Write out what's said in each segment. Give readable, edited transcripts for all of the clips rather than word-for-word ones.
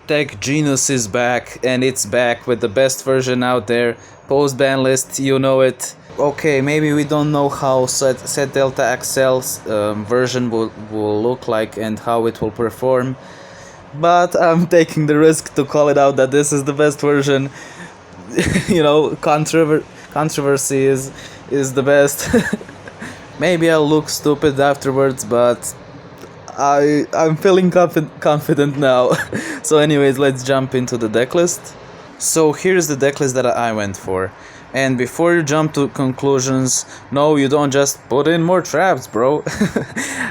Tech Genius is back, and it's back with the best version out there. Post BANLIST, you know it. Okay, maybe we don't know how set Delta XL's version will look like and how it will perform, but I'm taking the risk to call it out that this is the best version. You know, controversy is the best. Maybe I'll look stupid afterwards, but I'm feeling confident now. So anyways, let's jump into the decklist. So here's the decklist that I went for. And before you jump to conclusions, no, you don't just put in more traps, bro.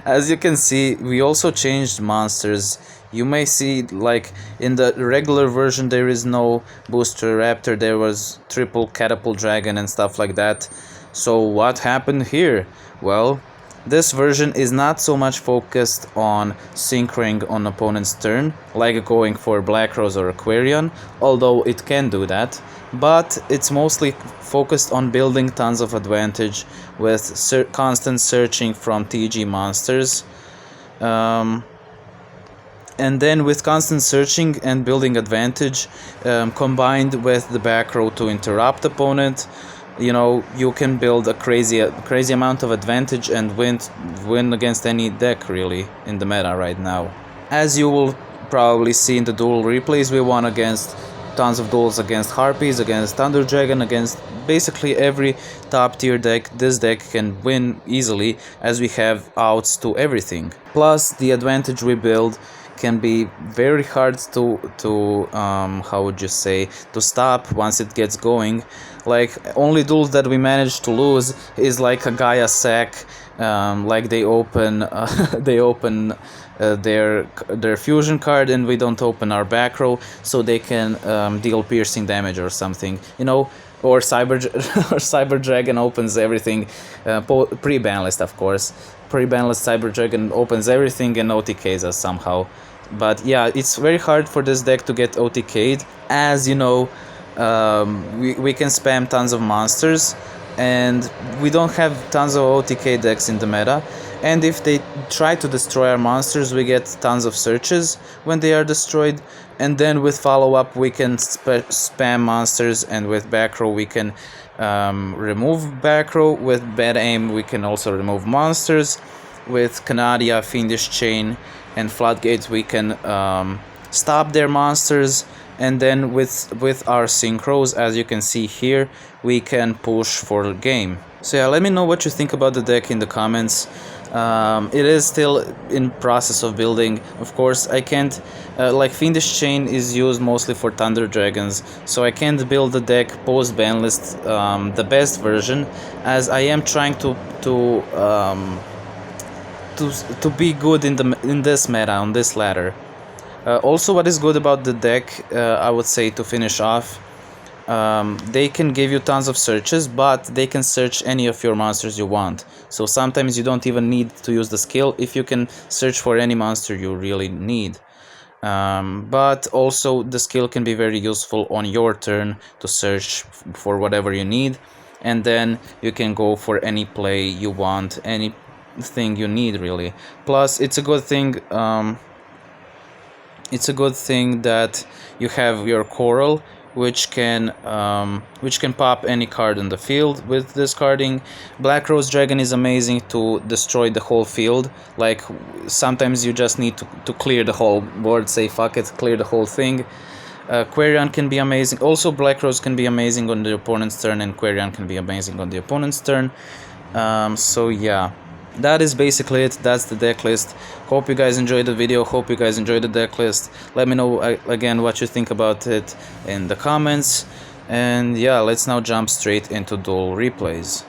As you can see, we also changed monsters. You may see, like, in the regular version there is no booster raptor, there was triple catapult dragon and stuff like that. So what happened here? Well, this version is not so much focused on synchroing on opponent's turn, like going for Black Rose or Aquarion, although it can do that, but it's mostly focused on building tons of advantage with constant searching from TG monsters. And then with constant searching and building advantage, combined with the back row to interrupt opponent, you know, you can build a crazy amount of advantage and win against any deck really in the meta right now. As you will probably see in the duel replays, we won against tons of duels against Harpies, against Thunder Dragon, against basically every top tier deck. This deck can win easily as we have outs to everything. Plus the advantage we build can be very hard to how would you say, to stop once it gets going. Like, only duels that we managed to lose is like a Gaia sack, like they open their fusion card and we don't open our back row, so they can deal piercing damage or something, you know, or Cyber Dragon opens everything, pre-BANLIST of course. Pre-BANLIST Cyber Dragon opens everything and OTKs us somehow. But yeah, it's very hard for this deck to get OTK'd, as you know, we can spam tons of monsters and we don't have tons of OTK decks in the meta, and if they try to destroy our monsters we get tons of searches when they are destroyed, and then with follow-up we can spam monsters, and with back row we can remove back row, with bad aim we can also remove monsters, with Canadia, Fiendish Chain and Floodgate we can stop their monsters, and then with our synchros, as you can see here, we can push for the game. So yeah, let me know what you think about the deck in the comments. It is still in process of building. Of course, I can't, like Fiendish Chain is used mostly for Thunder Dragons, so I can't build the deck post BANLIST the best version, as I am trying to be good in this meta, on this ladder. Also, what is good about the deck, I would say, to finish off, they can give you tons of searches, but they can search any of your monsters you want. So sometimes you don't even need to use the skill if you can search for any monster you really need. But also the skill can be very useful on your turn to search for whatever you need, and then you can go for any play you want, anything you need really. Plus it's a good thing. It's a good thing that you have your Coral, which can pop any card on the field with discarding. Black Rose Dragon is amazing to destroy the whole field. Like, sometimes you just need to clear the whole board, say fuck it, clear the whole thing. Quarion can be amazing. Also, Black Rose can be amazing on the opponent's turn, and Quarion can be amazing on the opponent's turn. So yeah, that is basically it. That's the deck list. Hope you guys enjoyed the video. Hope you guys enjoyed the deck list. Let me know again what you think about it in the comments. And yeah, let's now jump straight into duel replays.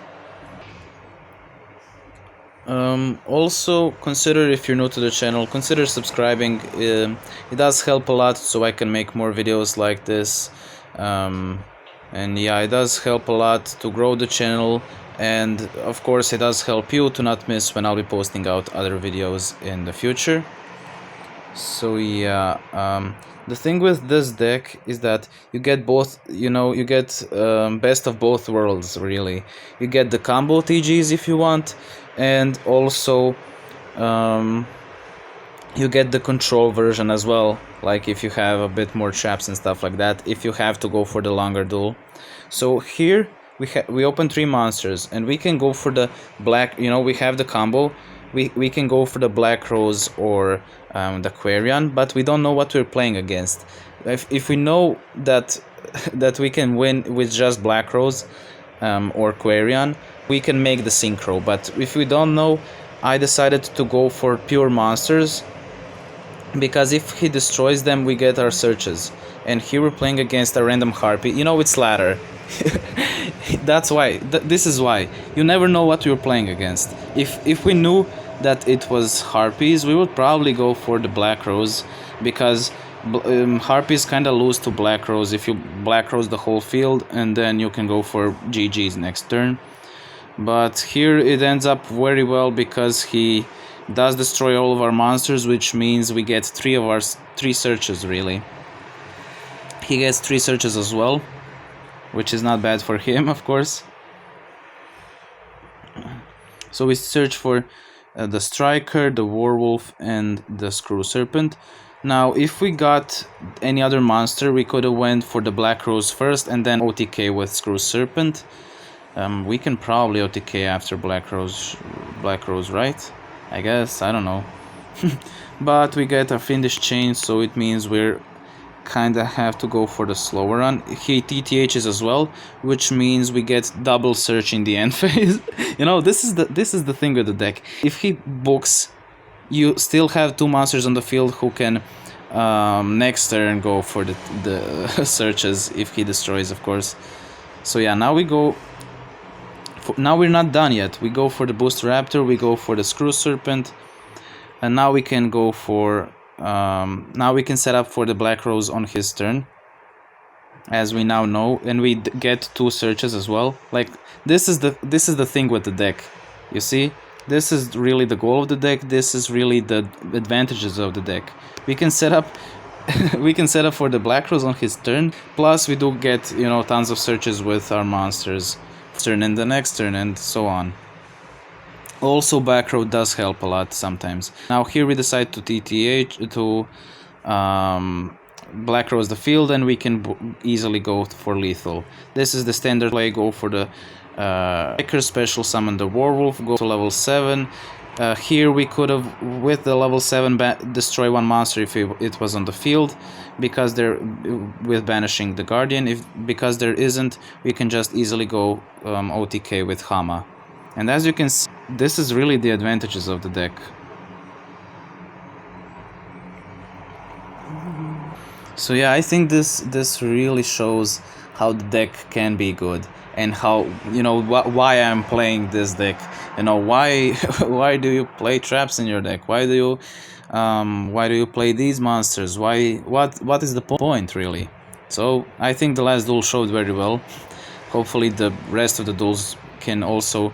Also, consider, if you're new to the channel, consider subscribing. It does help a lot, so I can make more videos like this. And yeah, it does help a lot to grow the channel, and of course it does help you to not miss when I'll be posting out other videos in the future. So yeah, the thing with this deck is that you get both, you know, you get best of both worlds really. You get the combo TGs if you want, and also You get the control version as well, like if you have a bit more traps and stuff like that, if you have to go for the longer duel. So here we open 3 monsters, and we can go for the black, you know, we have the combo. We can go for the Black Rose or the Quarian, but we don't know what we're playing against. If we know that that we can win with just Black Rose or Quarian, we can make the synchro. But if we don't know, I decided to go for pure monsters, because if he destroys them, we get our searches. And here we're playing against a random Harpy. You know, it's ladder. That's why. This is why. You never know what you're playing against. If we knew that it was Harpies, we would probably go for the Black Rose, because Harpies kind of lose to Black Rose if you Black Rose the whole field, and then you can go for GG's next turn. But here it ends up very well, because he does destroy all of our monsters, which means we get 3 searches really. He gets 3 searches as well, which is not bad for him, of course. So we search for the Striker, the Werewolf, and the Screw Serpent. Now, if we got any other monster, we could have went for the Black Rose first and then OTK with Screw Serpent. We can probably OTK after Black Rose, right? I guess, I don't know. But we get a Fiendish Chain, so it means we're kinda have to go for the slower run. He TTHs as well, which means we get double search in the end phase. You know, this is the thing with the deck. If he books, you still have 2 monsters on the field who can next turn go for the searches if he destroys, of course. So yeah, now we go. Now we're not done yet. We go for the Boost Raptor, we go for the Screw Serpent, and now we can go for now we can set up for the Black Rose on his turn, as we now know, and we get 2 searches as well. Like, this is the thing with the deck. You see, this is really the goal of the deck. This is really the advantages of the deck. We can set up we can set up for the Black Rose on his turn, plus we do get, you know, tons of searches with our monsters turn and the next turn, and so on. Also, back row does help a lot sometimes. Now here we decide to TTH to Black Rose the field, and we can easily go for lethal. This is the standard play. Go for the Striker, special summon the Werewolf, go to level 7. Here we could have, with the level 7, destroy 1 monster if it was on the field, because they're with banishing the Guardian. Because there isn't, we can just easily go OTK with Hama. And as you can see, this is really the advantages of the deck. So yeah, I think this really shows how the deck can be good, and how, you know, why I'm playing this deck. You know, why do you play traps in your deck? Why do you play these monsters? What is the point really? So I think the last duel showed very well. Hopefully the rest of the duels can also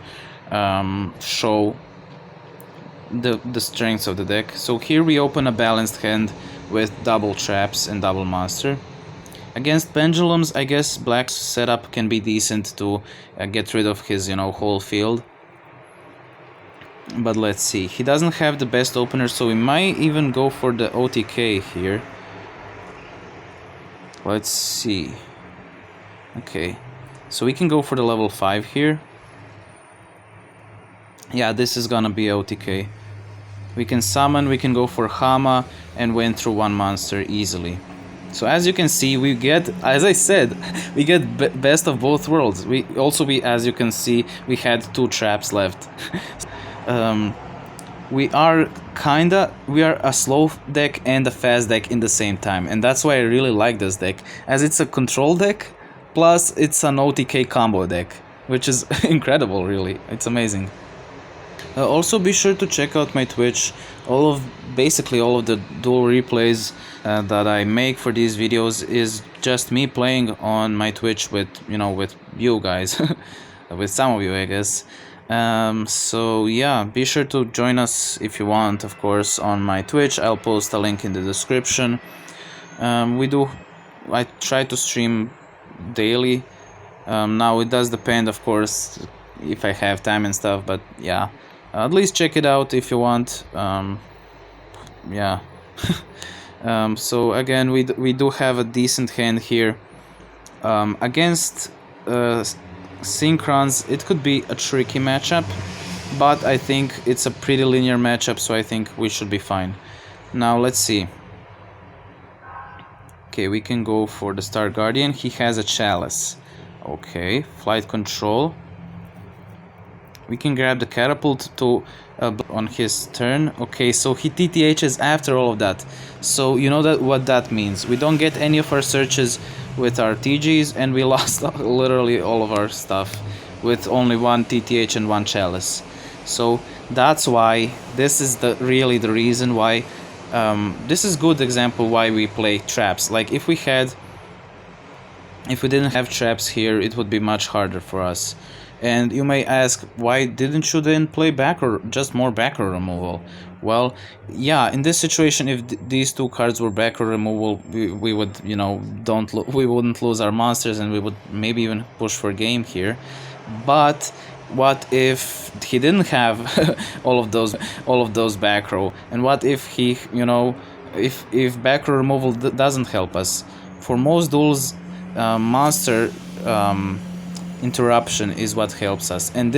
show the strengths of the deck. So here we open a balanced hand with double traps and double monster. Against pendulums, I guess Black's setup can be decent to get rid of his, you know, whole field. But let's see, he doesn't have the best opener, so we might even go for the OTK here. Let's see. Okay, so we can go for the level 5 here. Yeah, this is gonna be OTK. We can summon, we can go for Hama, and win through 1 monster easily. So as you can see, we get, as I said, we get best of both worlds. As you can see, we had 2 traps left. We are a slow deck and a fast deck in the same time, and that's why I really like this deck, as it's a control deck, plus it's an OTK combo deck, which is incredible, really. It's amazing. Also, be sure to check out my Twitch. Basically all of the duel replays that I make for these videos is just me playing on my Twitch with you guys, with some of you, I guess. So yeah, be sure to join us if you want, of course, on my Twitch. I'll post a link in the description. I try to stream daily. Now it does depend, of course, if I have time and stuff, but yeah, at least check it out if you want. yeah. So again, we do have a decent hand here. Against Synchrons, it could be a tricky matchup, but I think it's a pretty linear matchup, so I think we should be fine. Now let's see. Okay, we can go for the Star Guardian. He has a Chalice. Okay, Flight Control. We can grab the Catapult to on his turn. Okay, so he TTHs after all of that. So you know that what that means. We don't get any of our searches with our TGs, and we lost literally all of our stuff with only one TTH and one Chalice. So that's why this is really the reason why this is good example why we play traps. Like if we didn't have traps here, it would be much harder for us. And you may ask, why didn't you then play back or just more back row removal? Well, yeah, in this situation, if these two cards were back row removal, we would, you know, we wouldn't lose our monsters, and we would maybe even push for game here. But what if he didn't have all of those back row? And what if he, you know, if back row removal doesn't help us? For most duels, monster interruption is what helps us, and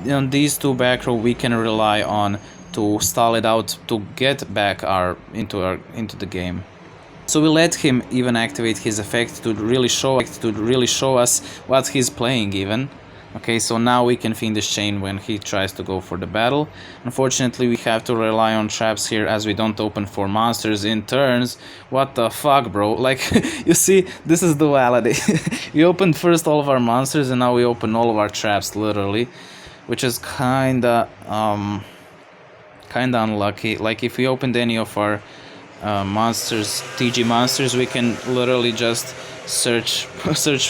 on these two back row we can rely on to stall it out to get back into the game. So we let him even activate his effect to really show us what he's playing even. Okay, so now we can Fiendish Chain when he tries to go for the battle. Unfortunately, we have to rely on traps here as we don't open for monsters in turns. What the fuck, bro? Like, you see, this is duality. We opened first all of our monsters, and now we open all of our traps, literally. Which is kinda unlucky. Like, if we opened any of our monsters, TG monsters, we can literally just search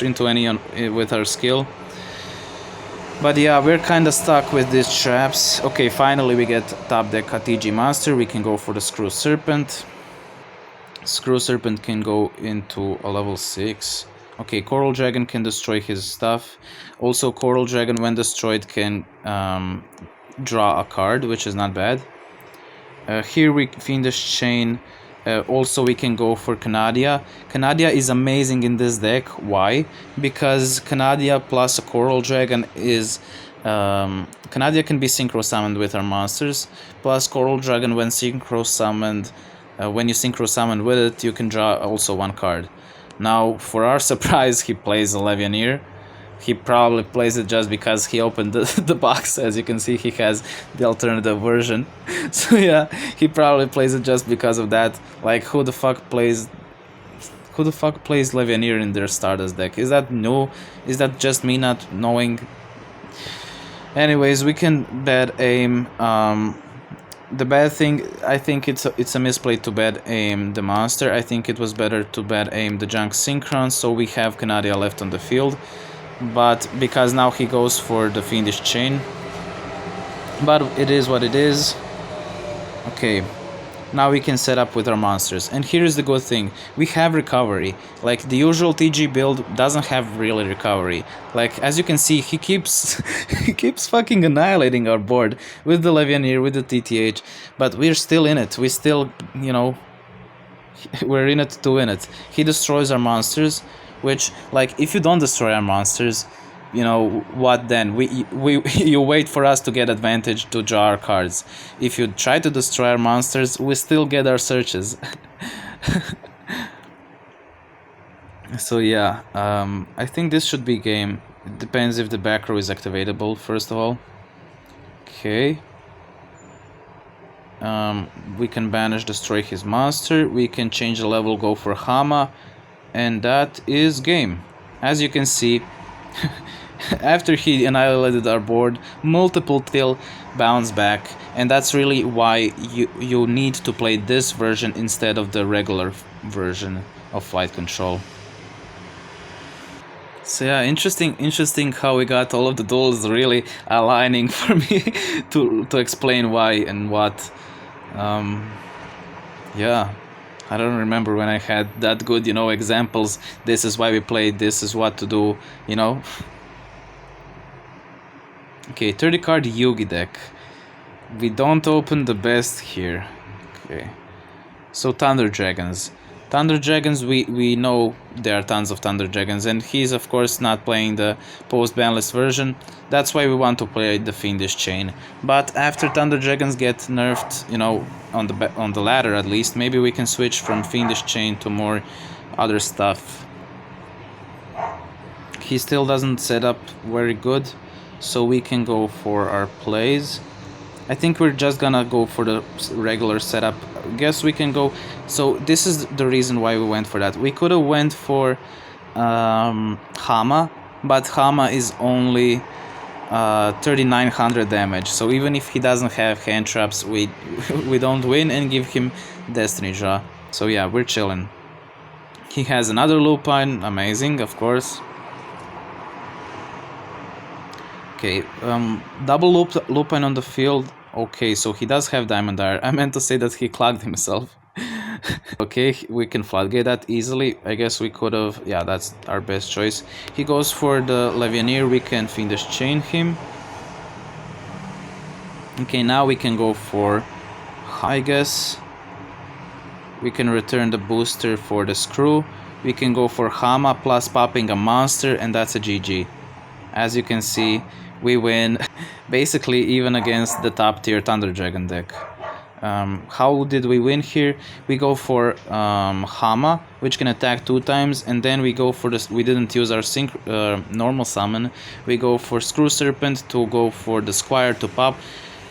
into any with our skill. But yeah, we're kind of stuck with these traps. Okay, finally we get top deck a TG monster. We can go for the Screw Serpent. Screw Serpent can go into a level 6. Okay, Coral Dragon can destroy his stuff. Also, Coral Dragon, when destroyed, can draw a card, which is not bad. Here we Fiendish Chain. Also, we can go for Canadia. Canadia is amazing in this deck. Why? Because Canadia plus a Coral Dragon is... Canadia can be Synchro Summoned with our monsters. Plus Coral Dragon, when Synchro Summoned... when you Synchro Summon with it, you can draw also one card. Now, for our surprise, he plays a Levianeer. He probably plays it just because he opened the box. As you can see, he has the alternative version. So yeah, he probably plays it just because of that. Like, who the fuck plays Levianeer in their Stardust deck? Is that new? Is that just me not knowing? Anyways, we can bad aim. The bad thing, I think it's a misplay to bad aim the monster. I think it was better to bad aim the Junk Synchron, so we have Canadia left on the field. But because now he goes for the Fiendish Chain. But it is what it is. Okay, now we can set up with our monsters. And here's the good thing, we have recovery. Like, the usual TG build doesn't have really recovery. Like, as you can see, he keeps fucking annihilating our board with the Levianeer, with the TTH. But we're still in it. We still, you know, we're in it to win it. He destroys our monsters. Which, like, if you don't destroy our monsters, you know, what then? You wait for us to get advantage to draw our cards. If you try to destroy our monsters, we still get our searches. So yeah, I think this should be game. It depends if the back row is activatable, first of all. Okay. We can banish, destroy his monster. We can change the level, go for Hama. And that is game. As you can see, after he annihilated our board, multiple till bounce back, and that's really why you need to play this version instead of the regular version of Flight Control. So yeah, interesting how we got all of the duels really aligning for me to explain why and what. Yeah. I don't remember when I had that good, you know, examples. This is why we played, this is what to do, you know. Okay, 30 card Yugi deck. We don't open the best here. Okay. So Thunder Dragons. Thunder Dragons, we know there are tons of Thunder Dragons, and he's of course not playing the post-banlist version. That's why we want to play the Fiendish Chain. But after Thunder Dragons get nerfed, you know, on the ladder at least, maybe we can switch from Fiendish Chain to more other stuff. He still doesn't set up very good, so we can go for our plays. I think we're just gonna go for the regular setup. Guess we can go. So this is the reason why we went for that. We could have went for Hama, but Hama is only 3900 damage. So even if he doesn't have hand traps, we we don't win and give him Destiny Draw. So yeah, we're chilling. He has another Lupine, amazing, of course. Okay, double Lupine on the field. Okay, so he does have Diamond Ire. I meant to say that he clogged himself. Okay, we can floodgate that easily. I guess we could have... Yeah, that's our best choice. He goes for the Levianeer. We can Fiendish Chain him. Okay, now we can go for... I guess... We can return the booster for the Screw. We can go for Hama plus popping a monster, and that's a GG. As you can see, we win basically even against the top tier Thunder Dragon deck. How did we win here? We go for Hama, which can attack 2 times, and then we go for this. We didn't use our normal summon. We go for Screw Serpent to go for the Squire to pop,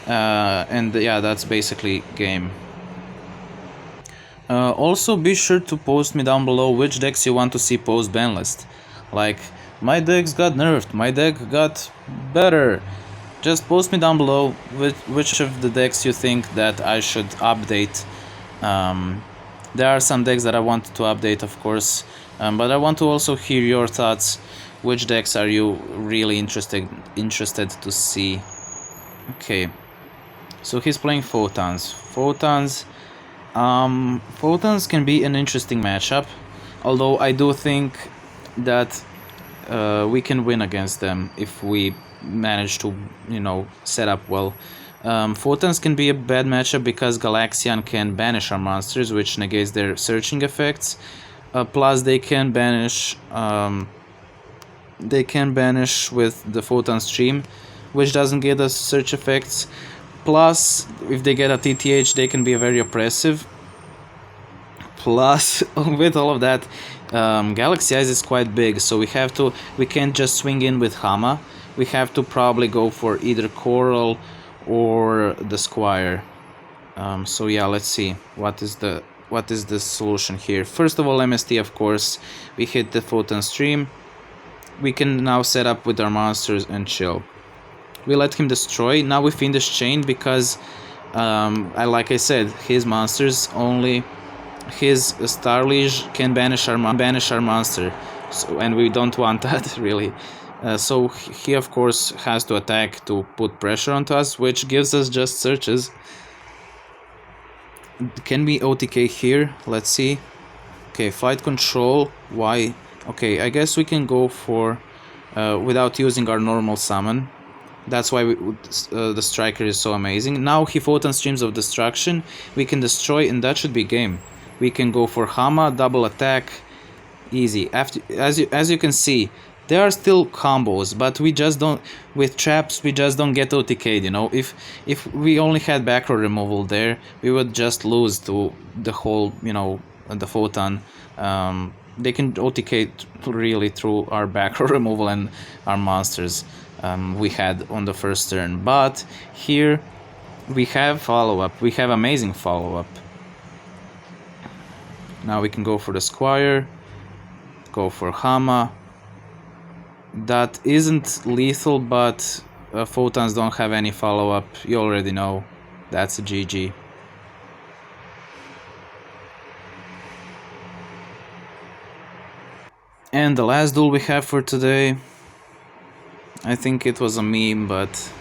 and yeah, that's basically game. Also, be sure to post me down below which decks you want to see post banlist. Like, my decks got nerfed, my deck got better. Just post me down below which of the decks you think that I should update. There are some decks that I want to update, of course, but I want to also hear your thoughts. Which decks are you really interested to see? Okay, so he's playing Photons. Photons can be an interesting matchup, although I do think that we can win against them if we manage to, you know, set up well. Photons can be a bad matchup because Galaxian can banish our monsters, which negates their searching effects. Plus, they can banish with the Photon Stream, which doesn't get us search effects. Plus, if they get a TTH, they can be very oppressive. Plus, with all of that, Galaxy Eyes is quite big, so we can't just swing in with Hama. We have to probably go for either Coral or the Squire. So yeah, let's see what is the solution here. First of all, MST, of course. We hit the Photon Stream. We can now set up with our monsters and chill. We let him destroy. Now we Fiendish Chain because, like I said, his monsters only... His Starliege can banish our monster, so, and we don't want that, really. So he, of course, has to attack to put pressure onto us, which gives us just searches. Can we OTK here? Let's see. Okay, Flight Control. Why? Okay, I guess we can go for... without using our normal summon. That's why the Striker is so amazing. Now he Photon Streams of Destruction. We can destroy, and that should be game. We can go for Hama, double attack, easy. As you can see, there are still combos, but we just don't... With traps, we just don't get OTK'd, you know? If we only had back row removal there, we would just lose to the whole, you know, the Photon. They can OTK really through our back row removal and our monsters we had on the first turn. But here we have follow-up. We have amazing follow-up. Now we can go for the Squire, go for Hama. That isn't lethal, but Photons don't have any follow-up. You already know. That's a GG. And the last duel we have for today, I think it was a meme, but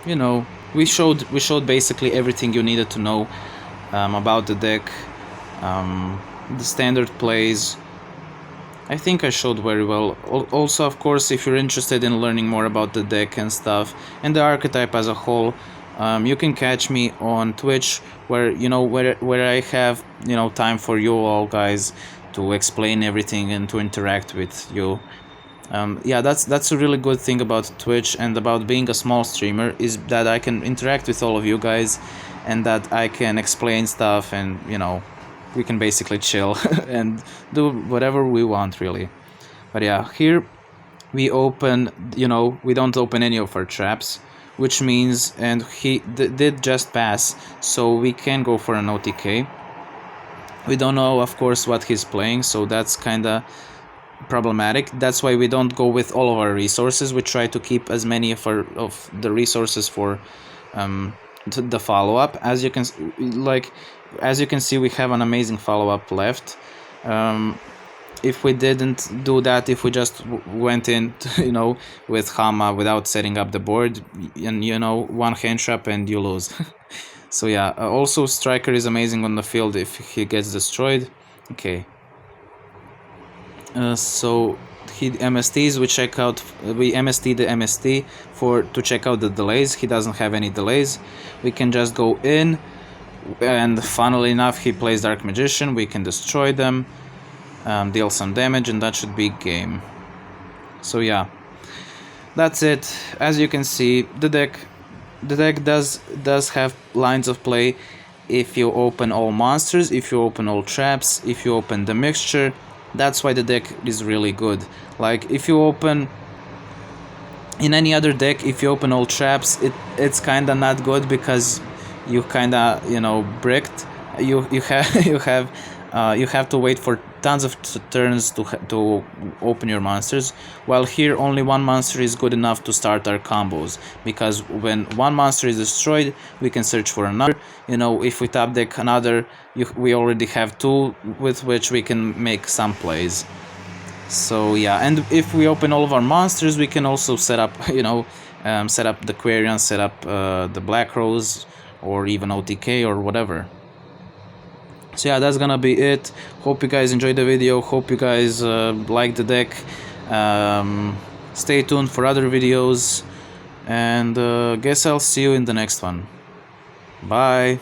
you know, we showed basically everything you needed to know about the deck. The standard plays, I think I showed very well. Also, of course, if you're interested in learning more about the deck and stuff, and the archetype as a whole, You can catch me on Twitch, where where I have time for you all guys to explain everything and to interact with you. Yeah, that's a really good thing about Twitch and about being a small streamer, is that I can interact with all of you guys, and that I can explain stuff, and we can basically chill and do whatever we want, really. But yeah, here we open, we don't open any of our traps, which means, and he did just pass, so we can go for an OTK. We don't know, of course, what he's playing, so that's kinda problematic. That's why we don't go with all of our resources. We try to keep as many of the resources for the follow-up. As you can see, we have an amazing follow-up left. If we didn't do that, if we just went in with Hama without setting up the board, and one hand trap and you lose. So yeah, also Striker is amazing on the field if he gets destroyed. Okay, so he MSTs. We MST the MST to check out the delays. He doesn't have any delays. We can just go in, and funnily enough, he plays Dark Magician. We can destroy them, deal some damage, and that should be game. So yeah, that's it. As you can see, the deck does have lines of play. If you open all monsters, if you open all traps, if you open the mixture, that's why the deck is really good. Like, if you open in any other deck, if you open all traps, it's kinda not good, because you kinda bricked. You have to wait for tons of turns to open your monsters, while here only one monster is good enough to start our combos, because when one monster is destroyed, we can search for another. If we top deck another, we already have two with which we can make some plays. So yeah, and if we open all of our monsters, we can also set up set up the Quarian, set up the Black Rose, or even OTK or whatever. So yeah, that's gonna be it. Hope you guys enjoyed the video. Hope you guys like the deck. Stay tuned for other videos, and guess I'll see you in the next one. Bye.